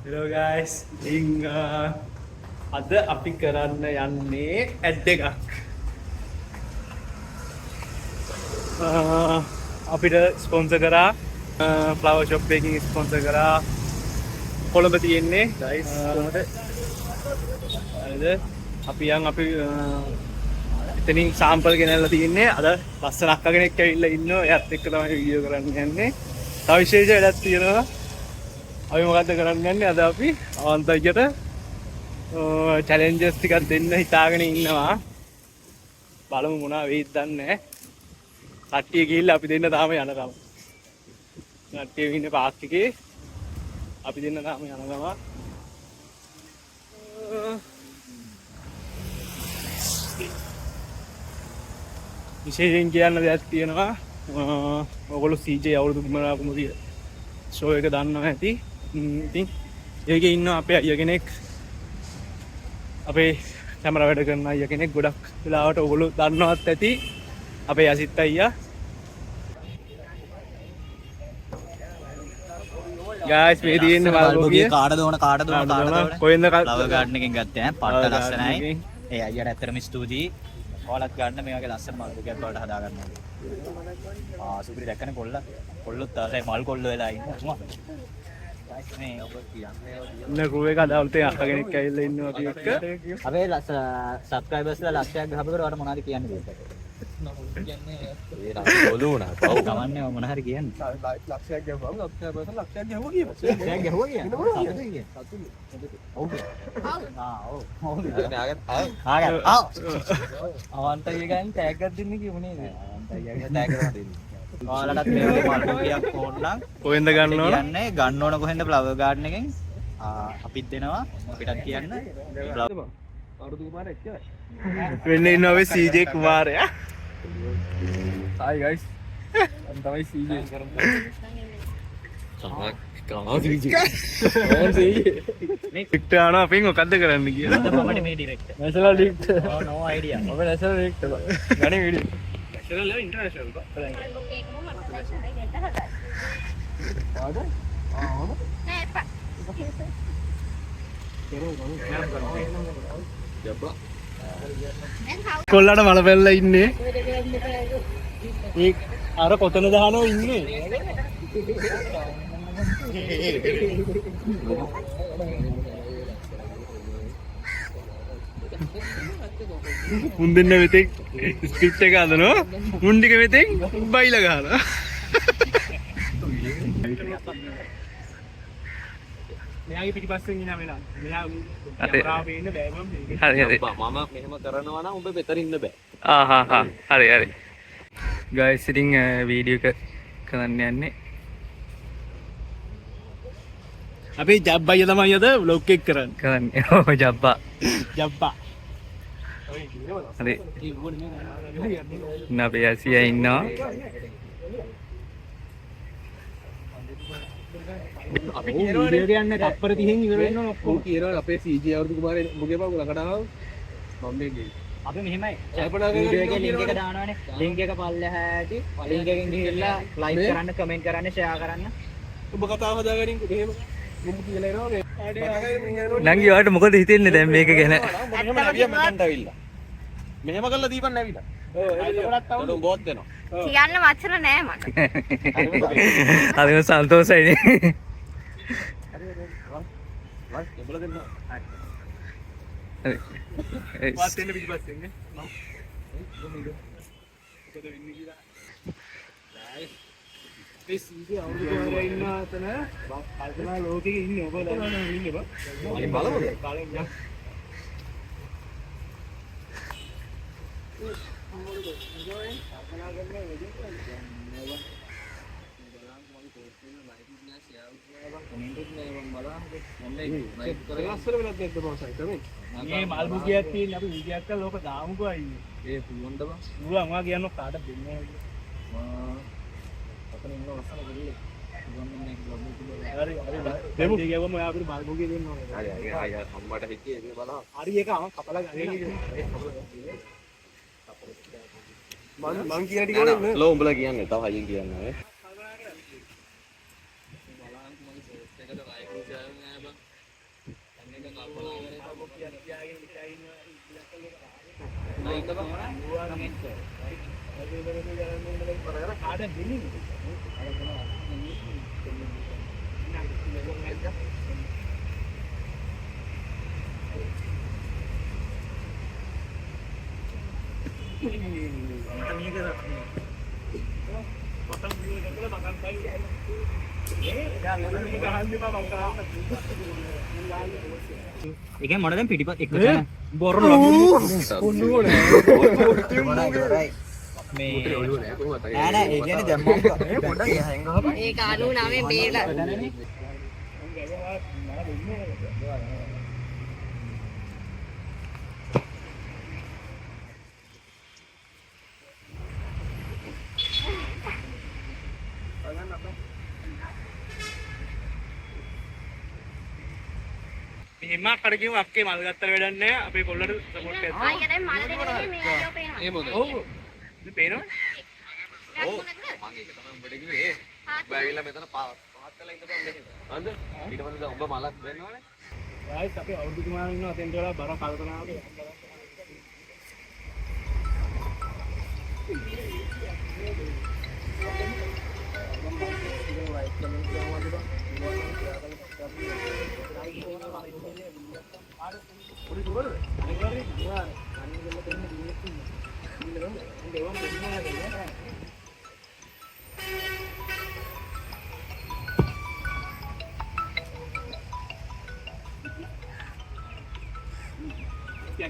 Hello guys. ඉතින් අද අපි කරන්න යන්නේ ඇඩ් එකක්. අපිට ස්පොන්සර් කරා ෆ්ලවර් ෂොප් එකකින් ස්පොන්සර් කරා කොළඹ තියෙන්නේ guys කොහොමද? හරිද? අපි එතනින් සාම්පල් ගෙනල්ලා තියන්නේ. අද ලස්සන අක්කා කෙනෙක් ඇවිල්ලා ඉන්නවා. එයාත් එක්ක තමයි වීඩියෝ කරන්න යන්නේ. තව විශේෂ වැඩක් තියෙනවා. අපි මොකද්ද කරන්න යන්නේ? අද අපි අවන්තයියට චැලෙන්ජස් ටිකක් දෙන්න හිතාගෙන ඉන්නවා. බලමු මොනවා වෙයිද දන්නේ නැහැ. කට්ටිය ගිහිල්ලා අපි දෙන්න තාම යනකම්. කට්ටිය ඉන්නේ පාක් එකේ. අපි දෙන්න තාම යනකම. විශේෂයෙන් කියන්න දෙයක් තියෙනවා. ඔයගොල්ලෝ CJ අවුරුදු කුමරිය ෂෝ එක දන්නවා ඇති. ඉතින් ඒකේ ඉන්න අපේ අයියා කෙනෙක්, අපේ කැමරා වැඩ කරන අයියා කෙනෙක් ගොඩක් වෙලාවට ඔයගොල්ලෝ දන්නවත් ඇති. අපේ යසිත් අයියා. ගායිස් මේ තියෙන්නේ මල්බෝගේ කාටද ඕන කොහෙන්ද ෆ්ලවර් ගාඩන් එකෙන් ගත්තේ ඈ පට්ට ලස්සනයි. ඒ අයියට ඇත්තටම ස්තුතියි. ඔයාලත් ගන්න මේ වගේ ලස්සන මල්බෝගයක් වලට හදා ගන්න ඕනේ. සුපිරි දැක්කනේ කොල්ලොත් ආසයි මල් කොල්ල වෙලා ඉන්නවා. මේ ඔබ කියන්නේ ක්‍රූ එක අදවල්ට අක්කා කෙනෙක් ඇවිල්ලා ඉන්නවා අපි එක්ක. අපේ සබ්ස්ක්‍රයිබර්ස්ලා ලක්ෂයක් ගහපු කරවට මොනවද කියන්නේ දෙන්න. ඒ රාජ්‍ය වුණා. ඔව් ගමන්නේ මොන හරි කියන්නේ. ලක්ෂයක් ගහපුවම ලක්ෂයක් ගහුවා කියමු. ලක්ෂයක් ගහුවා කියන්නේ. ඔව්. ඔව්. අවන්තය ගන්න ටැග් එකක් දෙන්න කිව්නේ නේද? අවන්තය ගන්න ටැග් එකක් දෙන්න. ඔයාලටත් මේ වගේ මල්බෝගයක් ඕන නම් කොහෙන්ද ගන්න ඕන? කියන්නේ ගන්න ඕන කොහෙන්ද ෆ්ලවර් ගාඩන් එකෙන් අපිත් දෙනවා. අපිටත් කියන්න. අවුරුදු කුමාරයා එච්චරයි. වෙන්න ඉන්නවා අපි CJ කුමාරයා. Hi guys. I'm තමයි CJ කරන්නේ. ඕන් CJ. වික්ටර් ආනවා අපින් මොකද්ද කරන්න කියලා. මමනේ මේ director. National director. no idea. ඔබ නැෂනල් ඩිරෙක්ටර්. ගණේ වීඩියෝ. නැෂනල් ලෙවල් ඉන්ටර්නැෂනල් බා. ආද? නෑ එපා. කොල්ලට මල පැල්ල ඉන්නේ. ඒ අර කොතන දහනෝ ඉන්නේ. මුන් දෙන්න මෙතෙක් ස්ක්‍රිප්ට් එක හදනවා. මුන් ටික මෙතෙක් බයිලා ගහනවා. මෙයාගේ පිටිපස්සෙන් ඉන්න වෙලා. මෙයා කැමරාව පේන්න බෑ මම. හරි හරි. මම මෙහෙම කරනවා නම් ඔබ මෙතන ඉන්න බෑ. හරි හරි. ගයිස් ඉතින් වීඩියෝ එක කරන්න යන්නේ. අපි ජබ්බා තමයි අද vlog එක කරන්නේ. ඔව් ජබ්බා. ජබ්බා. හරි. නබේ ඇසියා ඉන්නවා. අපි කියන්නේ තප්පර 30න් ඉවර වෙනවා. ඔක්කොම කියනවා අපේ CJ අවුරුදු කුමාරේ මුගේ පාව ළඟට ආව මම මේ ගේ. අපි මෙහෙමයි වීඩියෝ එකේ link එක දානවනේ. link එක පල්ලෙහා ඇති. link එකෙන් ගිහිල්ලා like කරන්න, comment කරන්න, share කරන්න. ඔබ කතාව හදාගනින් මෙහෙම මුම් කියලා එනවා මේ. නංගි ඔයාලට මොකද හිතෙන්නේ දැන් මේක ගැන? මෙහෙම නැවියා මෙතනට ඇවිල්ලා. මෙහෙම කරලා දීපන් නැවිලා. ඔව් ඒකටත් අවුල බෝත් දෙනවා. කියන්න වචන නෑ මට. හරිම සන්තෝෂයිනේ. එබල දෙන්න. හරි. වාත් දෙන්න පිටිපස්සෙන් නේ. මේ CJ අවුරුදු කුමාරයා ඉන්න අතන කල්පනා ලෝකෙක ඉන්නේ ඔබ දන්නවා ඉන්නේ බා. අපි බලමුද? කාලෙන් යන්න. මේ මල්බුගියක් තියෙන අපි වීඩියෝ එකක් ලෝක දාමුකෝ අයියේ. ඒ පුළුවන්ද බං? පුළුවන් වා කියන්න කාට දෙන්නේ නැහැ. අපිට ඉන්න ඔස්සන ගිල්ල. පුළුවන් මේක බ්ලොග් එක. හරි හරි. දෙමු. ඒ කියවම ඔයා අපිට මල්බුගිය දෙන්න ඕනේ. හරි හරි. ආය අම්මට හිටියේ ඒක බලන්න. හරි ඒක අම කපලා ගන්න. මං කියන ටික නේ. ලෝ උඹලා කියන්නේ තව හයියෙන් කියන්නේ නේ. ඒකෙන් මොන දැන් පිටිපත් එක බොර ලඟු මේ නෑ නෑ ඒ කියන්නේ දැන් මම පොඩ්ඩක් එහාෙන් ගහපන් ඒක 99 බේලා. එම්මා කඩකියමු අක්කේ මල් ගත්තට වැඩක් නැහැ අපේ කොල්ලට සපෝට් එකක් ආ ඊට මල් දෙන්නේ මේ අයියෝ පේනවා. ඒ මොකද ඔව් ඉතින් පේනවනේ ඔව් මම ඒක තමයි උඹට කිව්වේ ඔබ ඇවිල්ලා මෙතන පහත් කළා ඉඳපන් මෙතන අද ඊට පස්සේ දැන් ඔබ මලක් දෙන්නවනේ ආයිත් අපි අවුරුදු ගානක් ඉන්නවා අතෙන්ට වල බර කල්පනාවක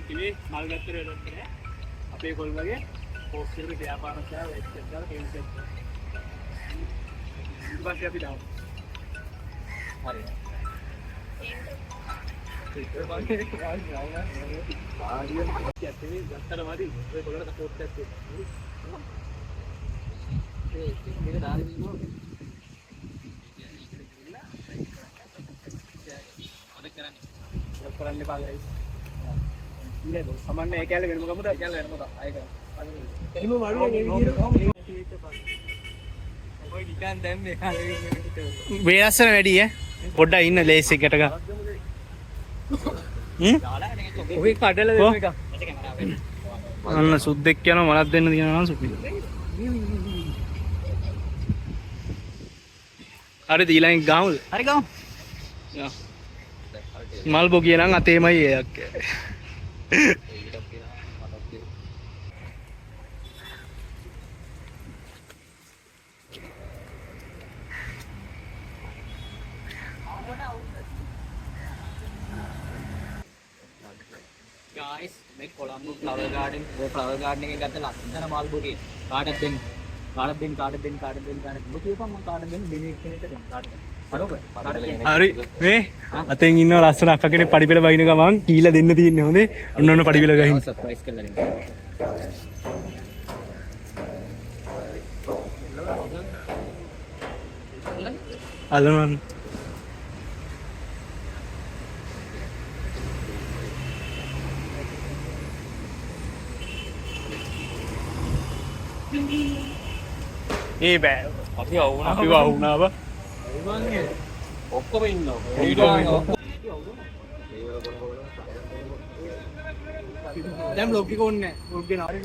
කිව්වේ මල් ගත්තට වැඩක් නැහැ අපේ කොල්ලගේ පෝස්ට් එකේ ව්‍යාපාරචාර වෙච්ච දාලා කේන්ස් එක ඊට පස්සේ අපි දාමු හරි සමන්න ඒ කැලේ වෙනම ගමුද ඒ කැලේ වෙනම ආයෙ කරමු එහෙම වඩුවේ ඔය නිකන් දැන් මේ කාලේ වේලස්සන වැඩි ඈ පොඩ්ඩක් ඉන්න ලේස් එකට ගා ඔය කඩල දෙන එක අන්න සුද්දෙක් යනවා මලක් දෙන්න තියනවා සුපි හරි දීලා ගාමුද හරි ගමු මල් බොගිය නම් අතේමයි එයක් guys මේ කොළඹ flower garden ඔය flower garden එකෙන් ගත්ත ලස්සන මල් බොගේ කාටද දෙන්න ඔබ කියපන් මම කාටද දෙන්න දෙන්නේ කෙනෙක්ට දෙන්න කාටද හරි මේ අතෙන් ඉන්න ලස්සන අක්ක කෙනෙක් පඩි පෙළ වයින් ගමන් කීලා දෙන්න තියෙන්නේ හොඳේ ඔන්න ඔන්න පඩි පෙළ ගහින් සර්ප්‍රයිස් කරලා දෙන්න අලමන් ඒ බෑ අපි වුණාව ඔක්කොම ඉන්නවා දැන් බ්ලොග් එක ඕනේ නැහැ බ්ලොග් එක නාරේ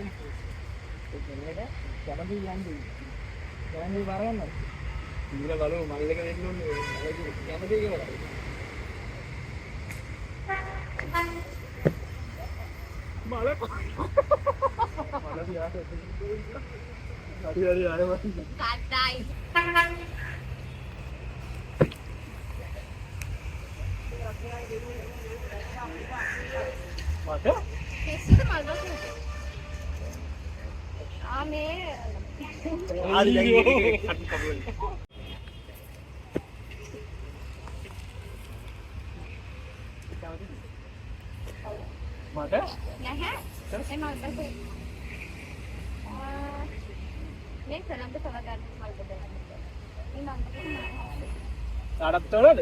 කඩයි. කෙස්සුද මල් බස් ආ මේ මට නැහැ ඒ මල් බස් මේ කරන්ද තව ගන්න මල් බස් මේ මම කාටත් තවලද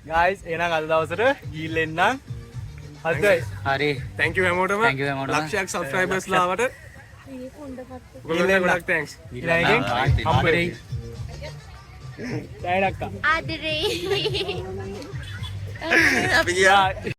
guys එහෙනම් අද දවසට ගිහින් එන්නම් හරිද හරි thank you හැමෝටම Thank you හැමෝටම. ලක්ෂයක් subscribers ලාවට මේ කුණ්ඩ පත්තු ඔයගොල්ලන්ට ගොඩක් thanks ඊළඟෙන් හම්බෙයි ඩයලක්කා ආදරේ අපි ගියා